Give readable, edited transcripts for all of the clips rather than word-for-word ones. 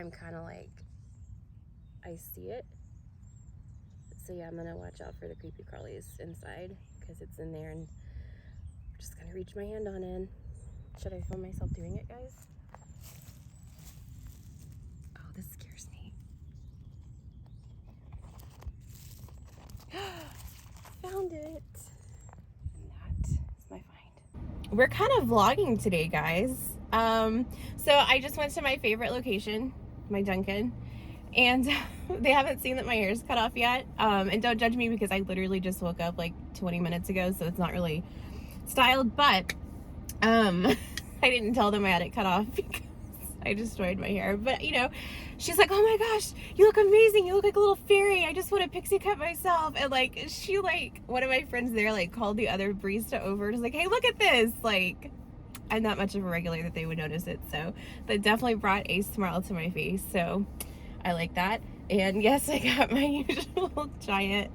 I'm kind of like, I see it. So yeah, I'm gonna watch out for the creepy crawlies inside because it's in there, and I'm just gonna reach my hand on in. Should I film myself doing it, guys? Oh, this scares me. Found it. And that is my find. We're kind of vlogging today, guys. So I just went to my favorite location, my Dunkin', and they haven't seen that my hair is cut off yet. And don't judge me because I literally just woke up like 20 minutes ago, so it's not really styled, but I didn't tell them I had it cut off because I destroyed my hair. But you know, she's like, oh my gosh, you look amazing, you look like a little fairy, I just want to pixie cut myself. And like, she like, one of my friends there like called the other barista over and was like, hey, look at this. Like, I'm not much of a regular that they would notice it, so that definitely brought a smile to my face, so I like that. And yes, I got my usual giant,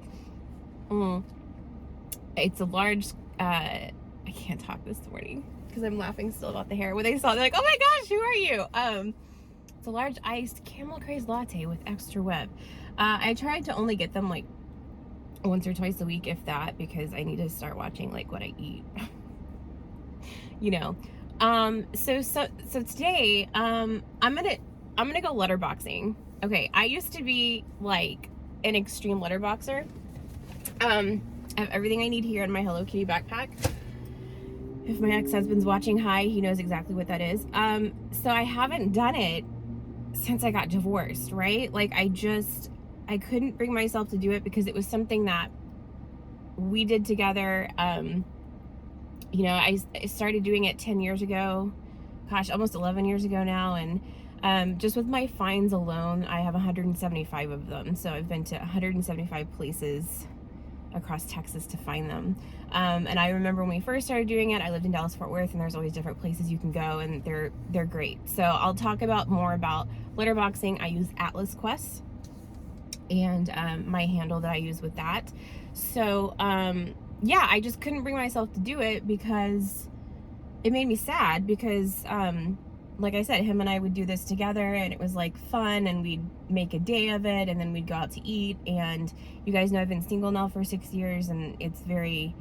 it's a large, I can't talk this morning because I'm laughing still about the hair. When they saw it, they're like, oh my gosh, who are you? It's a large iced caramel craze latte with extra web. I tried to only get them like once or twice a week, if that, because I need to start watching like what I eat. You know. So today, I'm gonna go letterboxing. Okay, I used to be like an extreme letterboxer. I have everything I need here in my Hello Kitty backpack. If my ex-husband's watching, hi, he knows exactly what that is. So I haven't done it since I got divorced, right? Like I couldn't bring myself to do it because it was something that we did together. You know, I started doing it 10 years ago, gosh, almost 11 years ago now. And just with my finds alone, I have 175 of them. So I've been to 175 places across Texas to find them. And I remember when we first started doing it, I lived in Dallas, Fort Worth, and there's always different places you can go, and they're great. So I'll talk more about letterboxing. I use Atlas Quest and my handle that I use with that. So yeah, I just couldn't bring myself to do it because it made me sad because like I said, him and I would do this together and it was like fun, and we'd make a day of it, and then we'd go out to eat. And you guys know I've been single now for 6 years, and it's very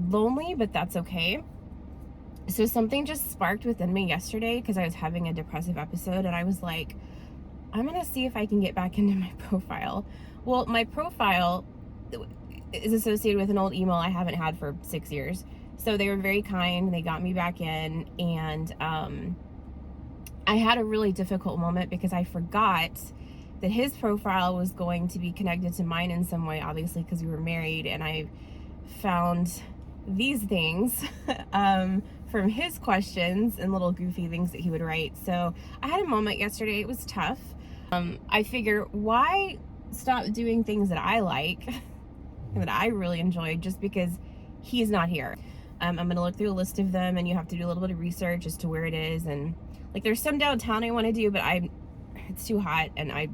lonely, but that's okay. So something just sparked within me yesterday because I was having a depressive episode, and I was like, I'm gonna see if I can get back into my profile. Well, my profile is associated with an old email I haven't had for 6 years. So they were very kind. They got me back in, and I had a really difficult moment because I forgot that his profile was going to be connected to mine in some way, obviously because we were married, and I found these things from his questions and little goofy things that he would write. So I had a moment yesterday. It was tough. I figure, why stop doing things that I like and that I really enjoy just because he's not here? I'm gonna look through a list of them, and you have to do a little bit of research as to where it is. And like, there's some downtown I want to do, but it's too hot, and I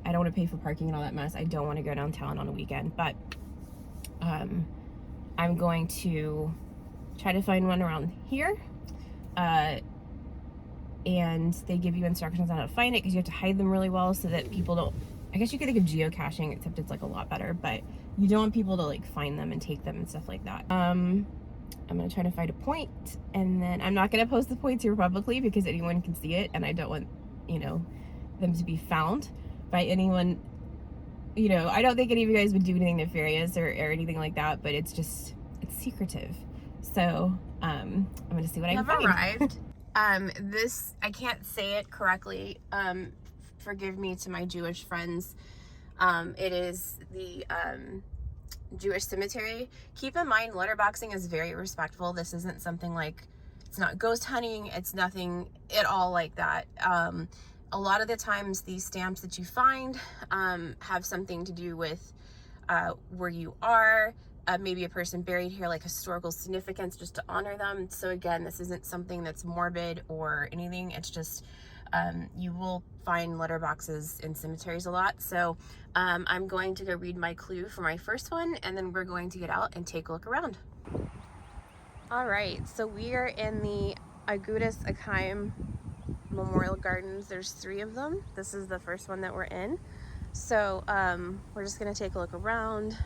don't want to pay for parking and all that mess. I don't want to go downtown on a weekend, but I'm going to try to find one around here. And they give you instructions on how to find it because you have to hide them really well so that people don't, I guess you could think of geocaching, except it's like a lot better, but you don't want people to like find them and take them and stuff like that. I'm gonna try to find a point, and then I'm not gonna post the points here publicly because anyone can see it, and I don't want, you know, them to be found by anyone. You know, I don't think any of you guys would do anything nefarious or anything like that, but it's secretive. So I'm gonna see what I can find. Arrived. This, I can't say it correctly. Forgive me to my Jewish friends. It is the Jewish cemetery. Keep in mind, letterboxing is very respectful. This isn't something like, it's not ghost hunting. It's nothing at all like that. A lot of the times these stamps that you find have something to do with where you are, maybe a person buried here, like historical significance, just to honor them. So again, this isn't something that's morbid or anything. It's just you will find letterboxes in cemeteries a lot. So I'm going to go read my clue for my first one, and then we're going to get out and take a look around. All right, so we are in the Agudas Achim memorial gardens. There's 3 of them. This is the first one that we're in. So we're just gonna take a look around.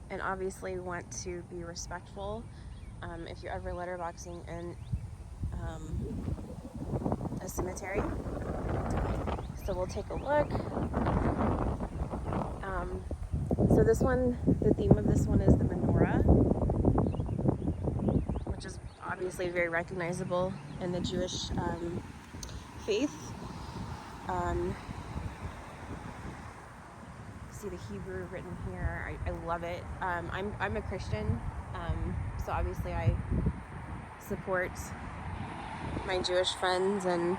And obviously want to be respectful if you're ever letterboxing in a cemetery. So we'll take a look. So this one, the theme of this one is the menorah, which is obviously very recognizable in the Jewish faith. See the Hebrew written here. I love it. I'm a Christian, so obviously I support my Jewish friends, and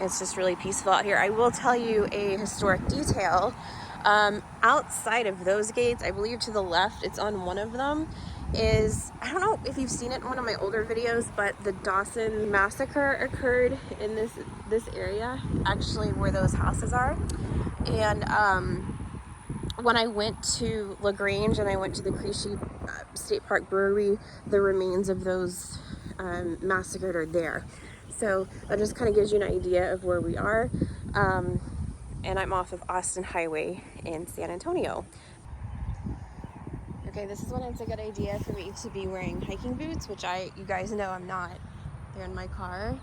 it's just really peaceful out here. I will tell you a historic detail. Outside of those gates, I believe to the left, it's on one of them, is, I don't know if you've seen it in one of my older videos, but the Dawson massacre occurred in this area, actually where those houses are. And when I went to LaGrange and I went to the Creechy State Park Brewery, the remains of those massacred are there. So that just kind of gives you an idea of where we are. And I'm off of Austin Highway in San Antonio. Okay, this is when it's a good idea for me to be wearing hiking boots, which you guys know I'm not. They're in my car.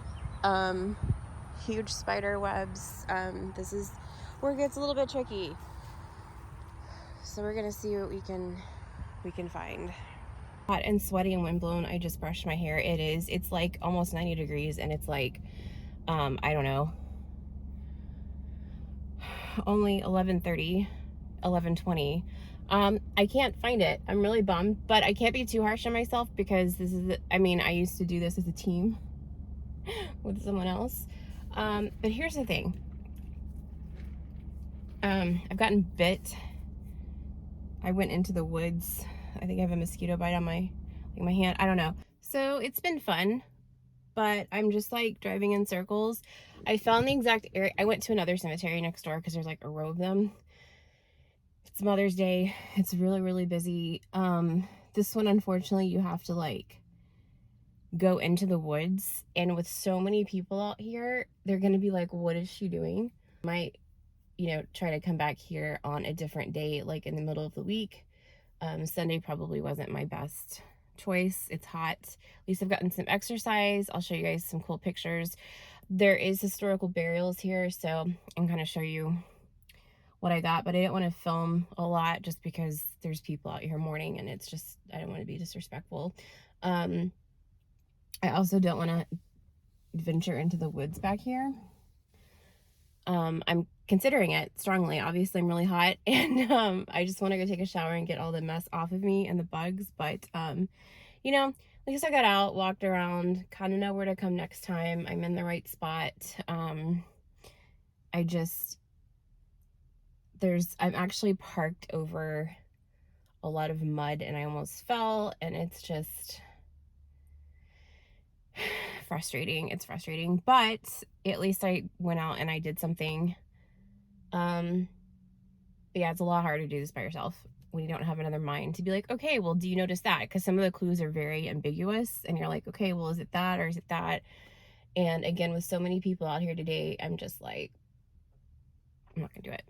Huge spider webs. This is where it gets a little bit tricky. So we're gonna see what we can find. Hot and sweaty and windblown. I just brushed my hair. It's like almost 90 degrees, and it's like I don't know, only 11:30, 11:20. I can't find it. I'm really bummed, but I can't be too harsh on myself because I used to do this as a team with someone else. But here's the thing. I've gotten bit. I went into the woods. I think I have a mosquito bite on my hand. I don't know. So it's been fun, but I'm just like driving in circles. I found the exact area. I went to another cemetery next door because there's like a row of them. It's Mother's Day. It's really, really busy. This one, unfortunately, you have to like go into the woods, and with so many people out here, they're gonna be like, what is she doing? Might, try to come back here on a different day, like in the middle of the week. Sunday probably wasn't my best choice. It's hot. At least I've gotten some exercise. I'll show you guys some cool pictures. There is historical burials here, so I'm gonna show you what I got, but I didn't want to film a lot just because there's people out here mourning, and it's just, I don't want to be disrespectful. I also don't want to venture into the woods back here. I'm considering it strongly. Obviously I'm really hot, and I just want to go take a shower and get all the mess off of me and the bugs, but at least I got out, walked around, kind of know where to come next time. I'm in the right spot. I'm actually parked over a lot of mud, and I almost fell, and it's just frustrating. It's frustrating, but at least I went out and I did something. But yeah, it's a lot harder to do this by yourself when you don't have another mind to be like, okay, well, do you notice that? Because some of the clues are very ambiguous, and you're like, okay, well, is it that or is it that? And again, with so many people out here today, I'm just like, I'm not gonna do it.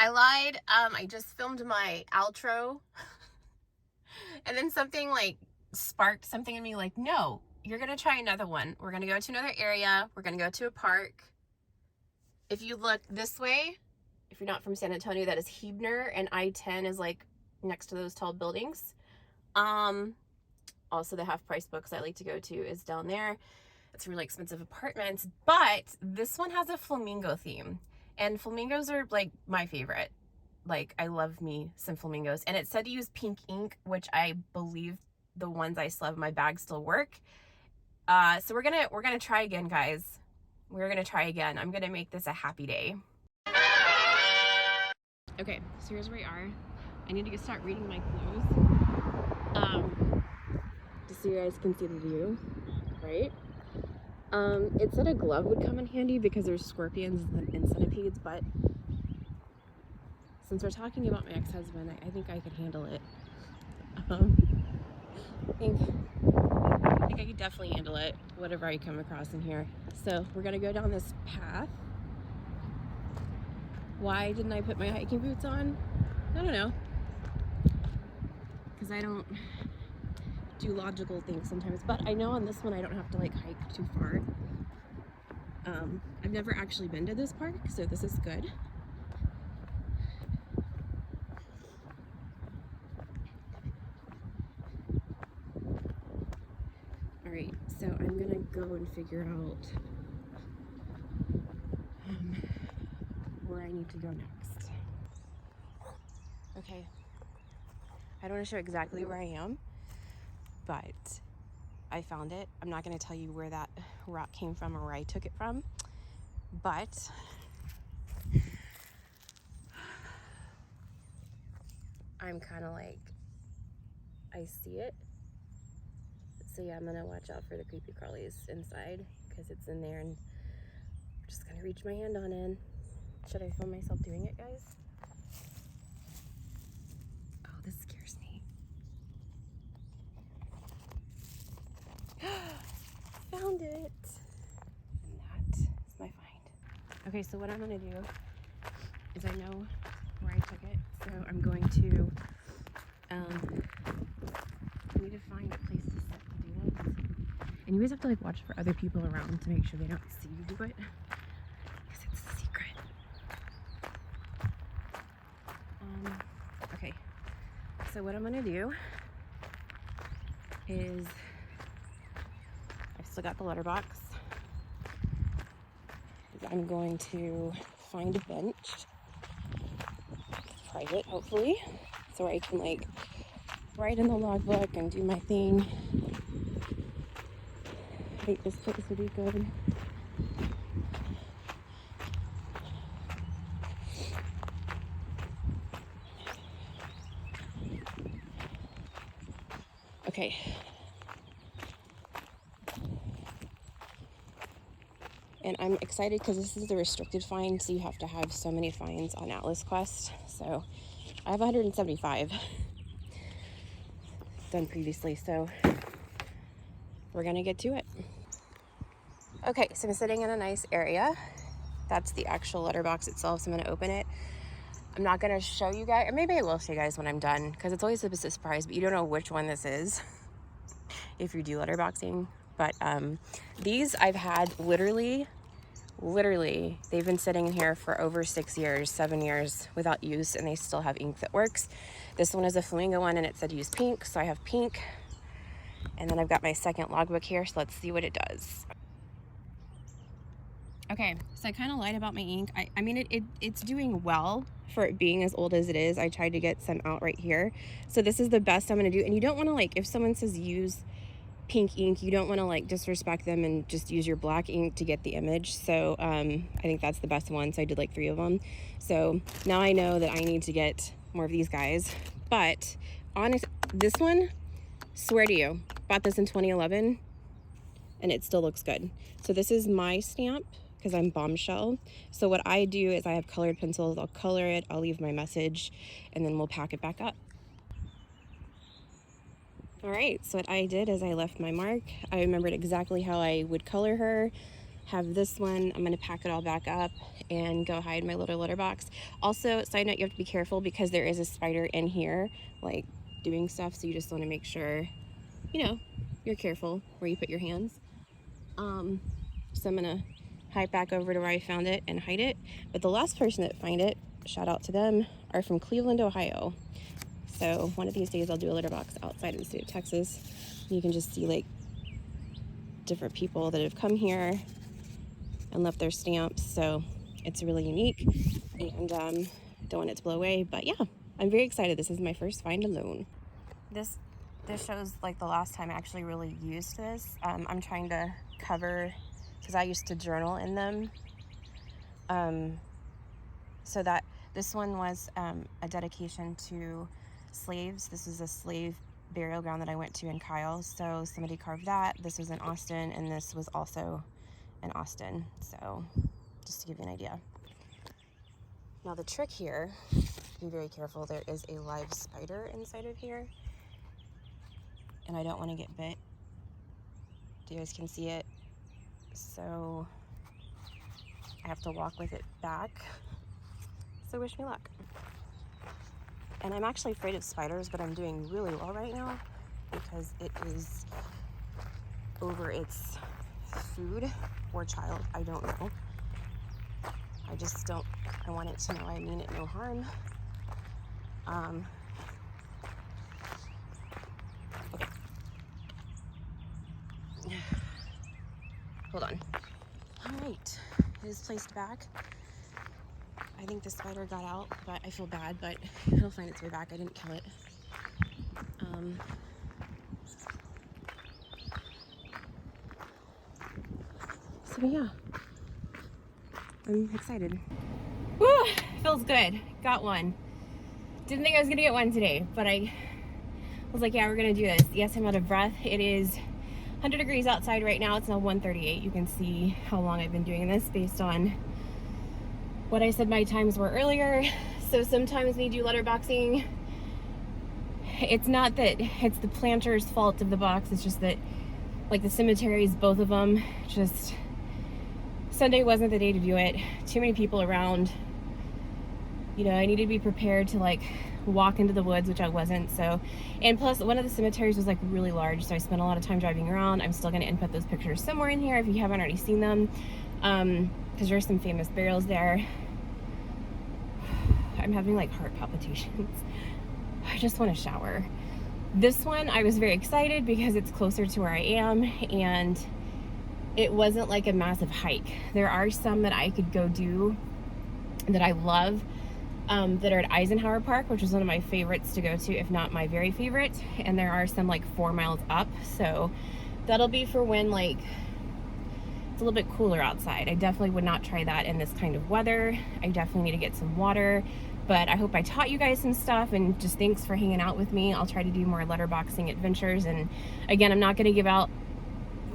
I lied. I just filmed my outro and then something like sparked something in me like, no, you're going to try another one. We're going to go to another area. We're going to go to a park. If you look this way, if you're not from San Antonio, that is Huebner, and I-10 is like next to those tall buildings. Also the half price books I like to go to is down there. It's really expensive apartments, but this one has a flamingo theme, and flamingos are like my favorite. Like, I love me some flamingos, and it said to use pink ink, which I believe the ones I still have in my bag still work. So we're gonna try again, guys. We're gonna try again. I'm gonna make this a happy day. Okay, so here's where we are. I need to start reading my clothes. Just so you guys can see the view, right? It said a glove would come in handy because there's scorpions and centipedes, but since we're talking about my ex-husband, I think I could handle it. I think I could definitely handle it, whatever I come across in here. So we're gonna go down this path. Why didn't I put my hiking boots on? I don't know. Because I don't do logical things sometimes, but I know on this one I don't have to like hike too far. I've never actually been to this park, so this is good. All right, so I'm gonna go and figure out where I need to go next. Okay, I don't want to show exactly where I am, but I found it. I'm not going to tell you where that rock came from or where I took it from, but I'm kind of like, I see it. So yeah, I'm going to watch out for the creepy crawlies inside because it's in there, and I'm just going to reach my hand on in. Should I film myself doing it, guys? Oh, this scares me. Found it. And that is my find. Okay, so what I'm gonna do is, I know where I took it, so I'm going to I need to find a place to set and do this. And you always have to like watch for other people around to make sure they don't see you do it, because it's a secret. Okay, so what I'm gonna do is, I've still got the letterbox. I'm going to find a bench, private hopefully, so I can like write in the logbook and do my thing. I think this place would be good. Okay. And I'm excited because this is the restricted find, so you have to have so many finds on Atlas Quest. So I have 175 done previously, so we're gonna get to it. Okay, so I'm sitting in a nice area. That's the actual letterbox itself, so I'm gonna open it. I'm not gonna show you guys, or maybe I will show you guys when I'm done, because it's always a surprise, but you don't know which one this is if you do letterboxing. But these I've had literally, they've been sitting in here for over 6 years, 7 years without use, and they still have ink that works. This one is a flamingo one, and it said use pink, so I have pink. And then I've got my second logbook here, so let's see what it does. Okay, so I kind of lied about my ink. I mean, it's doing well for it being as old as it is. I tried to get some out right here. So this is the best I'm gonna do. And you don't wanna, like, if someone says use pink ink, you don't wanna like disrespect them and just use your black ink to get the image. So I think that's the best one. So I did like 3 of them. So now I know that I need to get more of these guys. But honest, this one, swear to you, bought this in 2011 and it still looks good. So this is my stamp, because I'm Bombshell. So what I do is I have colored pencils. I'll color it, I'll leave my message, and then we'll pack it back up. All right, so what I did is I left my mark. I remembered exactly how I would color her. Have this one, I'm gonna pack it all back up and go hide my little letterbox. Also, side note, you have to be careful because there is a spider in here, like doing stuff. So you just wanna make sure, you know, you're careful where you put your hands. So I'm gonna hide back over to where I found it and hide it. But the last person that find it, shout out to them, are from Cleveland, Ohio. So one of these days I'll do a letterbox outside of the state of Texas. You can just see like different people that have come here and left their stamps. So it's really unique, and don't want it to blow away. But yeah, I'm very excited. This is my first find alone. This shows like the last time I actually really used this. I'm trying to cover, because I used to journal in them. So that this one was a dedication to slaves. This is a slave burial ground that I went to in Kyle. So somebody carved that. This was in Austin, and this was also in Austin. So just to give you an idea. Now the trick here, be very careful. There is a live spider inside of here, and I don't want to get bit. You guys can see it. So I have to walk with it back. So wish me luck. And I'm actually afraid of spiders, but I'm doing really well right now because it is over its food or child. I don't know. I just don't, I want it to know I mean it no harm. Okay. Hold on. All right, it is placed back. I think the spider got out, but I feel bad, but it'll find its way back. I didn't kill it. So yeah, I'm excited. Woo, feels good. Got one. Didn't think I was gonna get one today, but I was like, yeah, we're gonna do this. Yes, I'm out of breath. It is 100 degrees outside right now. It's now 1:38. You can see how long I've been doing this based on what I said my times were earlier. So sometimes when you do letterboxing, it's not that it's the planter's fault of the box. It's just that, like the cemeteries, both of them, just Sunday wasn't the day to do it. Too many people around. You know, I needed to be prepared to like walk into the woods, which I wasn't. So, and plus one of the cemeteries was like really large, so I spent a lot of time driving around. I'm still going to input those pictures somewhere in here if you haven't already seen them, because there's some famous burials there. I'm having like heart palpitations. I just want to shower. This one I was very excited because it's closer to where I am, and it wasn't like a massive hike. There are some that I could go do that I love, that are at Eisenhower Park, which is one of my favorites to go to, if not my very favorite. And there are some like 4 miles up, so that'll be for when like it's a little bit cooler outside. I definitely would not try that in this kind of weather. I definitely need to get some water, but I hope I taught you guys some stuff, and just thanks for hanging out with me. I'll try to do more letterboxing adventures, and again, I'm not going to give out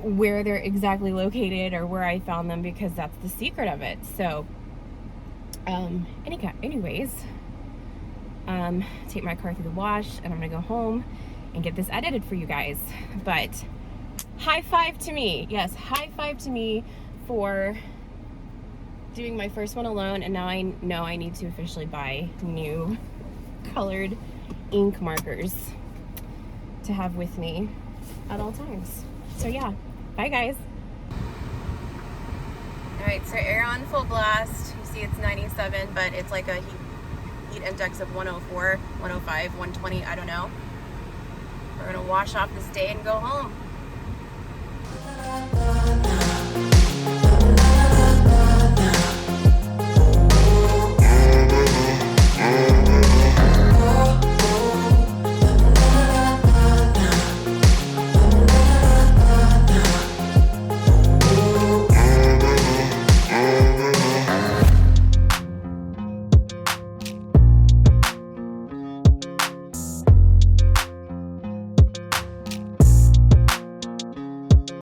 where they're exactly located or where I found them, because that's the secret of it. So anyways, take my car through the wash, and I'm gonna go home and get this edited for you guys. But high five to me. Yes, high five to me for doing my first one alone, and now I know I need to officially buy new colored ink markers to have with me at all times. So yeah, bye guys. All right, so air on full blast. You see it's 97, but it's like a heat index of 104, 105, 120, I don't know. We're gonna wash off this day and go home.